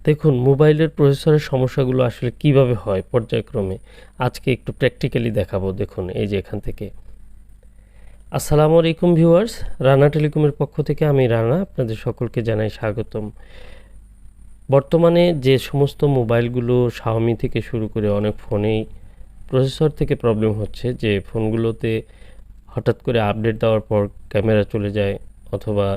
দেখুন, মোবাইলের প্রসেসরের সমস্যাগুলো আসলে কিভাবে হয় পর্যায়ক্রমে আজকে একটু প্র্যাকটিক্যালি দেখাবো। দেখুন, এই যে এখান থেকে। আসসালামু আলাইকুম ভিউয়ার্স, রানা টেলিকমের পক্ষ থেকে আমি রানা আপনাদের সকলকে জানাই স্বাগতম। বর্তমানে যে সমস্ত মোবাইলগুলো শাওমি থেকে শুরু করে অনেক ফোনেই প্রসেসর থেকে প্রবলেম হচ্ছে, যে ফোনগুলোতে হঠাৎ করে আপডেট দেওয়ার পর ক্যামেরা চলে যায়, অথবা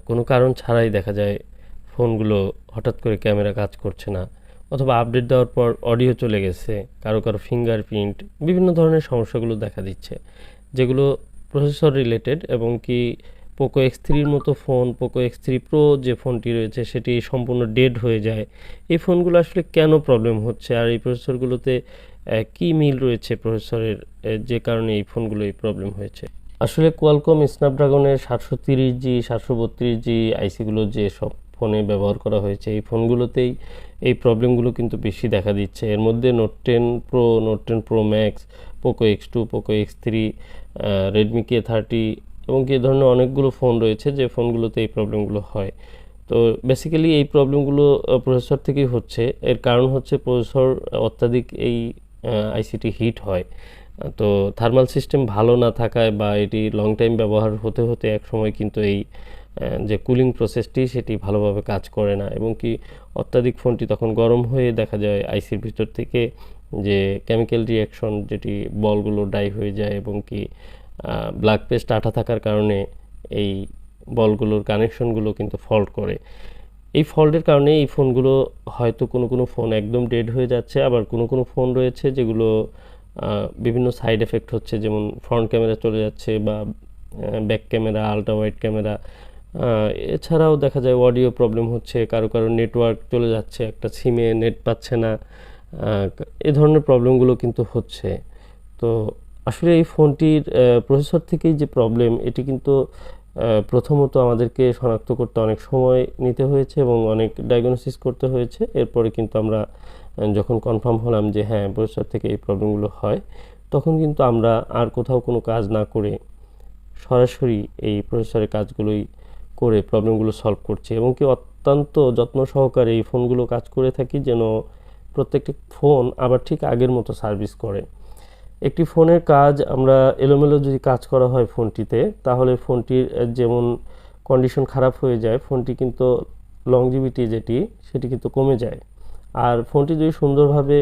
কোনো কারণ ছাড়াই দেখা যায় ফোনগুলো হঠাৎ করে ক্যামেরা কাজ করছে না, অথবা আপডেট দেওয়ার পর অডিও চলে গেছে, কারো কারো ফিঙ্গারপ্রিন্ট, বিভিন্ন ধরনের সমস্যাগুলো দেখা দিচ্ছে, যেগুলো প্রসেসর রিলেটেড। এবং কি পোকো X3-র মতো ফোন, পোকো X3 প্রো যে ফোনটি রয়েছে সেটি সম্পূর্ণ ডেড হয়ে যায়। এই ফোনগুলো আসলে কেন প্রবলেম হচ্ছে, আর এই প্রসেসরগুলোতে কি মিল রয়েছে প্রসেসরের, যে কারণে এই ফোনগুলো এই প্রবলেম হয়েছে। আসলে কোয়ালকম স্ন্যাপড্রাগনের 730G 732G আইসিগুলো যে সব ফোনে ব্যবহার করা হয়েছে, এই ফোনগুলোতেই এই প্রবলেমগুলো কিন্তু বেশি দেখা দিচ্ছে। এর মধ্যে note 10 pro, note 10 pro max, Poco X2, Poco X3, Redmi K30 এবং এই ধরনের অনেকগুলো ফোন রয়েছে যে ফোনগুলোতে এই প্রবলেমগুলো হয়। তো বেসিক্যালি এই প্রবলেমগুলো প্রসেসর থেকেই হচ্ছে। এর কারণ হচ্ছে প্রসেসর অত্যাধিক এই আইসিটি হিট হয়। তো থার্মাল সিস্টেম ভালো না থাকায় বা এটি লং টাইম ব্যবহার হতে হতে এক সময় কিন্তু এই যে কুলিং প্রসেসটি সেটি ভালোভাবে কাজ করে না, এবং কি অত্যাধিক ফোনটি তখন গরম হয়ে দেখা যায় আইসির ভিতর থেকে যে কেমিক্যাল রিয়াকশন, যেটি বলগুলো ডাই হয়ে যায়, এবং কি ব্ল্যাক পেস্ট আঠা থাকার কারণে এই বলগুলোর কানেকশনগুলো কিন্তু ফল্ট করে। এই ফল্টের কারণে এই ফোনগুলো হয়তো কোনো ফোন একদম ডেড হয়ে যাচ্ছে, আবার কোনো ফোন রয়েছে যেগুলো বিভিন্ন সাইড এফেক্ট হচ্ছে, যেমন ফ্রন্ট ক্যামেরা চলে যাচ্ছে, বা back camera, ultra wide camera. এছাড়াও দেখা যায় অডিও প্রবলেম হচ্ছে, কারো নেটওয়ার্ক চলে যাচ্ছে, একটা সিমে নেট পাচ্ছে না। এ ধরনের প্রবলেমগুলো কিন্তু হচ্ছে। তো আসলে এই ফোনটির প্রসেসর থেকেই যে প্রবলেম, এটি কিন্তু প্রথমত আমাদেরকে শনাক্ত করতে অনেক সময় নিতে হয়েছে এবং অনেক ডায়াগনোসিস করতে হয়েছে। এরপরে কিন্তু আমরা যখন কনফার্ম হলাম যে হ্যাঁ, প্রসেসর থেকে এই প্রবলেমগুলো হয়, তখন কিন্তু আমরা আর কোথাও কোনো কাজ না করে সরাসরি এই প্রসেসরের কাজগুলোই করে প্রবলেমগুলো সলভ করছি, এবং কি অত্যন্ত যত্ন সহকারে এই ফোনগুলো কাজ করে থাকি, যেন প্রত্যেকটি ফোন আবার ঠিক আগের মতো সার্ভিস করে। একটি ফোনের কাজ আমরা এলোমেলো যদি কাজ করা হয় ফোনটিতে, তাহলে ফোনটির যেমন কন্ডিশন খারাপ হয়ে যায়, ফোনটি কিন্তু লংজিভিটি যেটি সেটি কিন্তু কমে যায়। আর ফোনটি যদি সুন্দরভাবে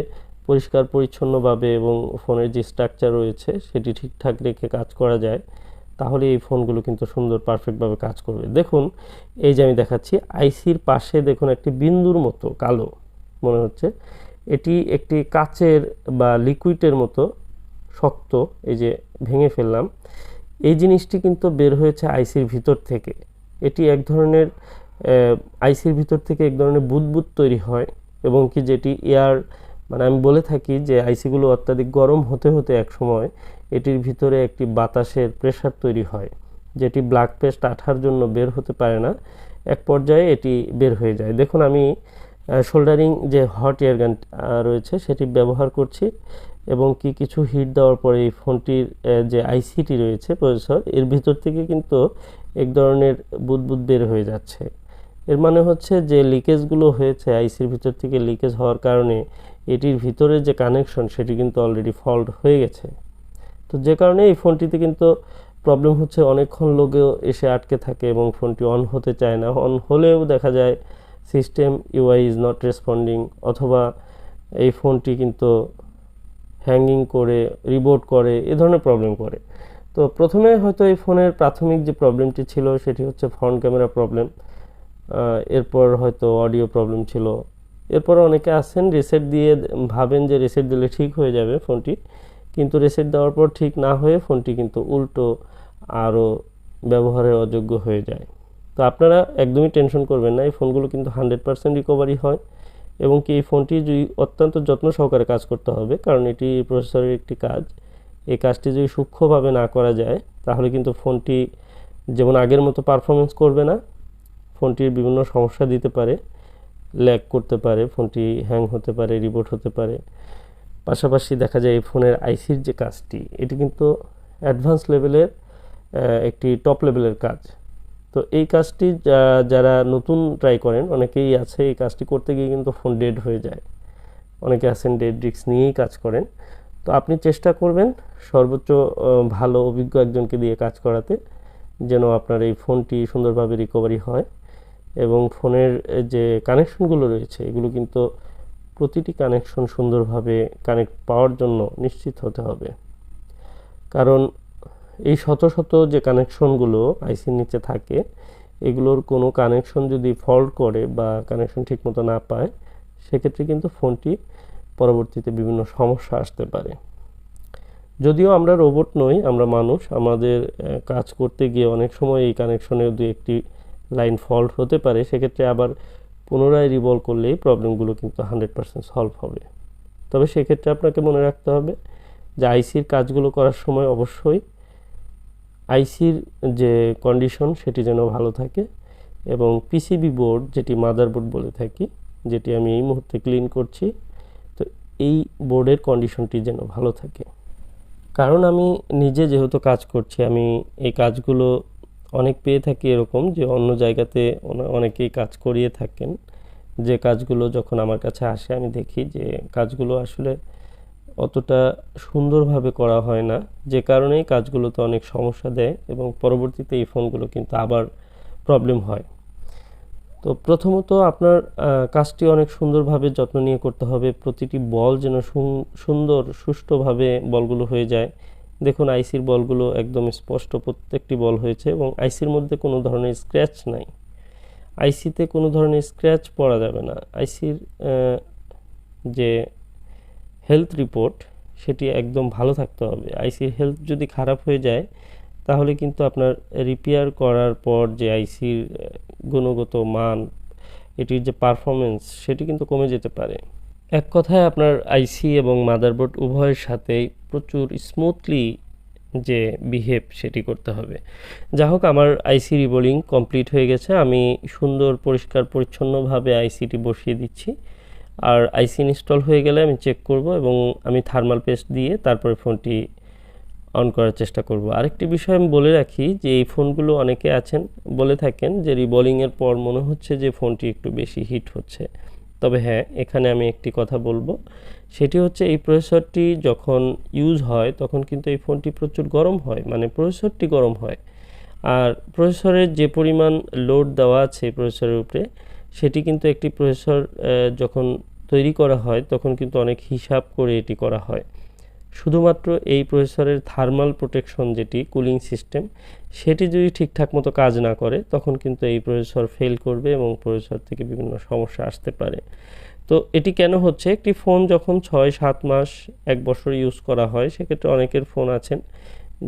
পরিষ্কার পরিচ্ছন্নভাবে এবং ফোনের যে স্ট্রাকচার রয়েছে সেটি ঠিকঠাক রেখে কাজ করা যায়, তাহলে এই ফোনগুলো কিন্তু সুন্দর পারফেক্টভাবে কাজ করবে। দেখুন, এই যে আমি দেখাচ্ছি, আইসির পাশে দেখুন একটি বিন্দুর মতো কালো মনে হচ্ছে, এটি একটি কাচের বা লিকুইডের মতো শক্ত। এই যে ভেঙে ফেললাম, এই জিনিসটি কিন্তু বের হয়েছে আইসির ভিতর থেকে। এটি এক ধরনের আইসির ভিতর থেকে এক ধরনের বুদবুদ তৈরি হয়, এবং কি যেটি এয়ার, মানে আমি বলে থাকি যে আইসিগুলো অত্যাধিক গরম হতে হতে এক সময় এটির ভিতরে একটি বাতাসের প্রেসার তৈরি হয়, যেটি ব্ল্যাক পেস্ট আঠার জন্য বের হতে পারে না, এক পর্যায়ে এটি বের হয়ে যায়। দেখুন, আমি সোল্ডারিং যে হট এয়ার গান রয়েছে সেটি ব্যবহার করছি, এবং কি কিছু হিট দেওয়ার পরে এই ফোনটির যে আইসিটি রয়েছে প্রসেসর, এর ভিতর থেকে কিন্তু এক ধরনের বুদবুদ বের হয়ে যাচ্ছে। এর মানে হচ্ছে যে লিকেজগুলো হয়েছে আইসির ভিতর থেকে, লিকেজ হওয়ার কারণে এটির ভিতরে যে কানেকশন সেটি কিন্তু অলরেডি ফল্ট হয়ে গেছে। তো যে কারণে এই ফোনটিতে কিন্তু প্রবলেম হচ্ছে, অনেকক্ষণ লোগো এসে আটকে থাকে এবং ফোনটি অন হতে চায় না। অন হলেও দেখা যায় system UI is not responding, অথবা এই ফোনটি কিন্তু হ্যাঙ্গিং করে, রিবোট করে, এ ধরনের প্রবলেম করে। তো প্রথমে হয়তো এই ফোনের প্রাথমিক যে প্রবলেমটি ছিল সেটি হচ্ছে ফ্রন্ট ক্যামেরা প্রবলেম, এরপর হয়তো অডিও প্রবলেম ছিল। এরপর অনেকে আছেন রিসেট দিয়ে ভাবেন যে রিসেট দিলে ঠিক হয়ে যাবে ফোনটি, কিন্তু রিসেট দেওয়ার পর ঠিক না হয়ে ফোনটি কিন্তু উল্টো আরও ব্যবহারের অযোগ্য হয়ে যায়। তো আপনারা একদমই টেনশন করবেন না, এই ফোনগুলো কিন্তু 100% রিকভারি হয়, এবং কি এই ফোনটি যদি অত্যন্ত যত্ন সহকারে কাজ করতে হবে, কারণ এটি প্রসেসরের একটি কাজ। এই কাজটি যদি সূক্ষ্মভাবে না করা যায়, তাহলে কিন্তু ফোনটি যেমন আগের মতো পারফরমেন্স করবে না, ফোনটির বিভিন্ন সমস্যা দিতে পারে, ল্যাগ করতে পারে, ফোনটি হ্যাং হতে পারে, রিবোট হতে পারে। পাশাপাশি দেখা যায় এই ফোনের আইসির যে কাজটি, এটি কিন্তু অ্যাডভান্স লেভেলের একটি টপ লেভেলের কাজ। তো এই কাজটি যারা নতুন ট্রাই করেন, অনেকেই আছে এই কাজটি করতে গিয়ে কিন্তু ফোন ডেড হয়ে যায়। অনেকে আছেন ডেড রিস্ক নিয়েই কাজ করেন। তো আপনি চেষ্টা করবেন সর্বোচ্চ ভালো অভিজ্ঞ একজনকে দিয়ে কাজ করাতে, যেন আপনার এই ফোনটি সুন্দরভাবে রিকভারি হয়। এবং ফোনের যে কানেকশনগুলো রয়েছে এগুলো কিন্তু প্রতিটি কানেকশন সুন্দরভাবে কানেক্ট পাওয়ার জন্য নিশ্চিত হতে হবে। কারণ এই শত শত যে কানেকশনগুলো আইসির নিচে থাকে, এগুলোর কোনো কানেকশন যদি ফল্ট করে বা কানেকশন ঠিকমতো না পায়, সেক্ষেত্রে কিন্তু ফোনটি পরবর্তীতে বিভিন্ন সমস্যা আসতে পারে। যদিও আমরা রোবট নই, আমরা মানুষ, আমাদের কাজ করতে গিয়ে অনেক সময় এই কানেকশনে দু একটি লাইন ফল্ট হতে পারে। সেক্ষেত্রে আবার পুনরায় রিভলভ করলেই প্রবলেমগুলো কিন্তু 100% সলভ হবে। তবে সেক্ষেত্রে আপনাকে মনে রাখতে হবে যে আইসির কাজগুলো করার সময় অবশ্যই আইসির যে কন্ডিশন সেটি যেন ভালো থাকে, এবং পিসিবি বোর্ড, যেটি মাদারবোর্ড বলে থাকি, যেটি আমি এই মুহূর্তে ক্লিন করছি, তো এই বোর্ডের কন্ডিশনটি যেন ভালো থাকে। কারণ আমি নিজে যেহেতু কাজ করছি, আমি এই কাজগুলো অনেক পেয়ে থাকি এরকম যে অন্য জায়গাতে অনেকেই কাজ করিয়ে থাকেন, যে কাজগুলো যখন আমার কাছে আসে আমি দেখি যে কাজগুলো আসলে অতটা সুন্দরভাবে করা হয় না, যে কারণেই কাজগুলোতে অনেক সমস্যা দেয় এবং পরবর্তীতে এই ফোনগুলো কিন্তু আবার প্রবলেম হয়। তো প্রথমত আপনার কাজটি অনেক সুন্দরভাবে যত্ন নিয়ে করতে হবে। প্রতিটি বল যেন সুন্দর সুষ্ঠুভাবে বলগুলো হয়ে যায়। দেখুন আইসির বলগুলো একদম স্পষ্ট, প্রত্যেকটি বল হয়েছে এবং আইসির মধ্যে কোনো ধরনের স্ক্র্যাচ নাই। আইসিতে কোনো ধরনের স্ক্র্যাচ পড়া যাবে না। আইসির যে হেলথ রিপোর্ট সেটি একদম ভালো থাকতে হবে। আইসির হেলথ যদি খারাপ হয়ে যায় তাহলে কিন্তু আপনার রিপেয়ার করার পর যে আইসির গুণগত মান, এটির যে পারফরমেন্স, সেটি কিন্তু কমে যেতে পারে। এক কথায় আপনার আইসি এবং মাদারবোর্ড উভয়ের সাথেই প্রচুর স্মুথলি যে বিহেভ সেটি করতে হবে। যা হোক, আমার আইসি রিবোলিং কমপ্লিট হয়ে গেছে। আমি সুন্দর পরিষ্কার পরিচ্ছন্নভাবে আইসিটি বসিয়ে দিচ্ছি। আর আইসি ইনস্টল হয়ে গেলে আমি চেক করব এবং আমি থার্মাল পেস্ট দিয়ে তারপরে ফোনটি অন করার চেষ্টা করব। আরেকটি বিষয় আমি বলে রাখি যে এই ফোনগুলো অনেকে আছেন বলে থাকেন যে রিবোলিংয়ের পর মনে হচ্ছে যে ফোনটি একটু বেশি হিট হচ্ছে। তবে হ্যাঁ, এখানে আমি একটি কথা বলবো, সেটি হচ্ছে এই প্রসেসরটি যখন ইউজ হয় তখন কিন্তু এই ফোনটি প্রচুর গরম হয়, মানে প্রসেসরটি গরম হয়। আর প্রসেসরের যে পরিমাণ লোড দেওয়া আছে প্রসেসরের উপরে, সেটি কিন্তু একটি প্রসেসর যখন তৈরি করা হয় তখন কিন্তু অনেক হিসাব করে এটি করা হয়। শুধুমাত্র এই প্রসেসরের থার্মাল প্রোটেকশন, যেটি কুলিং সিস্টেম, সেটি যদি ঠিকঠাক মতো কাজ না করে তখন কিন্তু এই প্রসেসর ফেল করবে এবং প্রসেসর থেকে বিভিন্ন সমস্যা আসতে পারে। তো এটি কেন হচ্ছে? একটি ফোন যখন 6-7 মাস 1 বছর ইউজ করা হয়, সেক্ষেত্রে অনেকের ফোন আছেন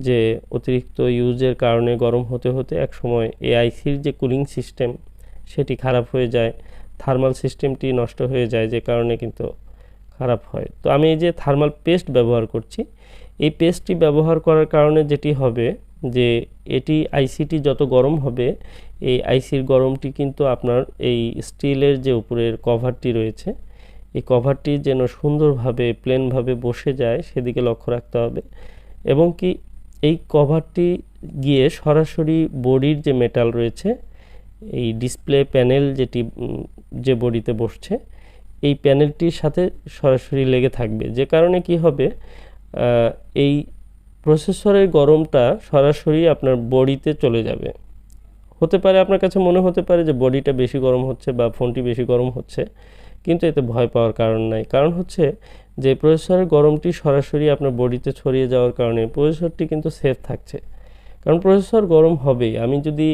যে অতিরিক্ত ইউজের কারণে গরম হতে হতে একসময় এই আইসির যে কুলিং সিস্টেম সেটি খারাপ হয়ে যায়, থার্মাল সিস্টেমটি নষ্ট হয়ে যায়, যে কারণে কিন্তু খারাপ হয়। তো আমি এই যে থার্মাল পেস্ট ব্যবহার করছি, এই পেস্টটি ব্যবহার করার কারণে যেটি হবে যে এটি আইসিটি যত গরম হবে, এই আইসির গরমটি কিন্তু আপনার এই স্টিলের যে উপরের কভারটি রয়েছে, এই কভারটি যেন সুন্দরভাবে প্লেনভাবে বসে যায় সেদিকে লক্ষ্য রাখতে হবে। এবং কি এই কভারটি গিয়ে সরাসরি বডির যে মেটাল রয়েছে, এই ডিসপ্লে প্যানেল যেটি যে বডিতে বসছে, এই প্যানেলটির সাথে সরাসরি লেগে থাকবে, যে কারণে কি হবে, এই প্রসেসরের গরমটা সরাসরি আপনার বডিতে চলে যাবে। হতে পারে আপনার কাছে মনে হতে পারে যে বডিটা বেশি গরম হচ্ছে বা ফোনটি বেশি গরম হচ্ছে, কিন্তু এতে ভয় পাওয়ার কারণ নাই। কারণ হচ্ছে যে প্রসেসরের গরমটি সরাসরি আপনার বডিতে ছড়িয়ে যাওয়ার কারণে প্রসেসরটি কিন্তু সেফ থাকছে। কারণ প্রসেসর গরম হবেই। আমি যদি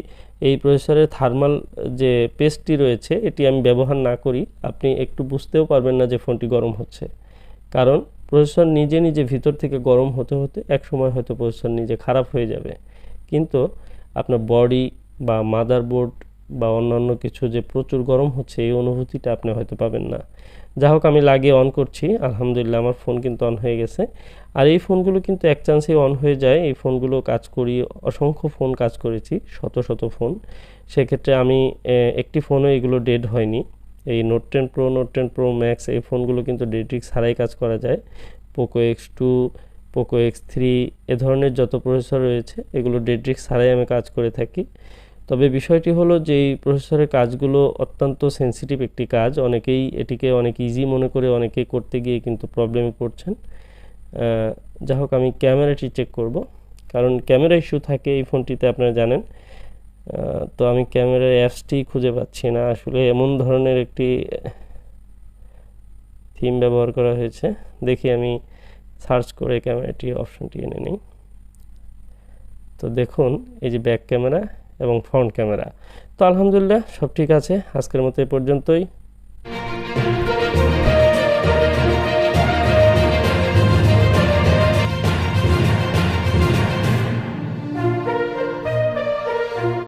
এই প্রসেসরের থার্মাল যে পেস্টটি রয়েছে এটি আমি ব্যবহার না করি, আপনি একটু বুঝতেও পারবেন না যে ফোনটি গরম হচ্ছে। কারণ প্রসেসর নিজে নিজে ভিতর থেকে গরম হতে হতে এক সময় হয়তো প্রসেসর নিজে খারাপ হয়ে যাবে, কিন্তু আপনার বডি বা মাদারবোর্ড বা অন্যান্য কিছু যে প্রচুর গরম হচ্ছে এই অনুভূতিটা আপনি হয়তো পাবেন না। যা হোক, আমি লাগিয়ে অন করছি, আলহামদুলিল্লাহ আমার ফোন কিন্তু অন হয়ে গেছে। আর এই ফোনগুলো কিন্তু এক চান্সেই অন হয়ে যায়। এই ফোনগুলো কাজ করি, অসংখ্য ফোন কাজ করেছি, শত শত ফোন। সেক্ষেত্রে আমি একটি ফোনও এগুলো ডেড হয়নি। এই note 10 pro, note 10 pro max, এই ফোনগুলো কিন্তু ডেড রিস্ক ছাড়াই কাজ করা যায়। পোকো X2, পোকো X3, এ ধরনের যত প্রসেসর রয়েছে এগুলো ডেড রিস্ক ছাড়াই আমি কাজ করে থাকি। তবে বিষয়টি হলো যে এই প্রসেসরের কাজগুলো অত্যন্ত সেন্সিটিভ একটি কাজ, অনেকেই এটিকে অনেক ইজি মনে করে অনেকেই করতে গিয়ে কিন্তু প্রবলেমে পড়ছেন। যা হোক, আমি ক্যামেরাটি চেক করব, কারণ ক্যামেরা ইস্যু থাকে এই ফোনটিতে আপনারা জানেন। তো আমি ক্যামেরার অ্যাপসটি খুঁজে পাচ্ছি না, আসলে এমন ধরনের একটি থিম ব্যবহার করা হয়েছে। দেখি আমি সার্চ করে ক্যামেরাটি অপশনটি এনে নিই। তো দেখুন, এই যে ব্যাক ক্যামেরা এবং ফ্রন্ট ক্যামেরা, তো আলহামদুলিল্লাহ সব ঠিক আছে। আজকের মতো এ পর্যন্তই।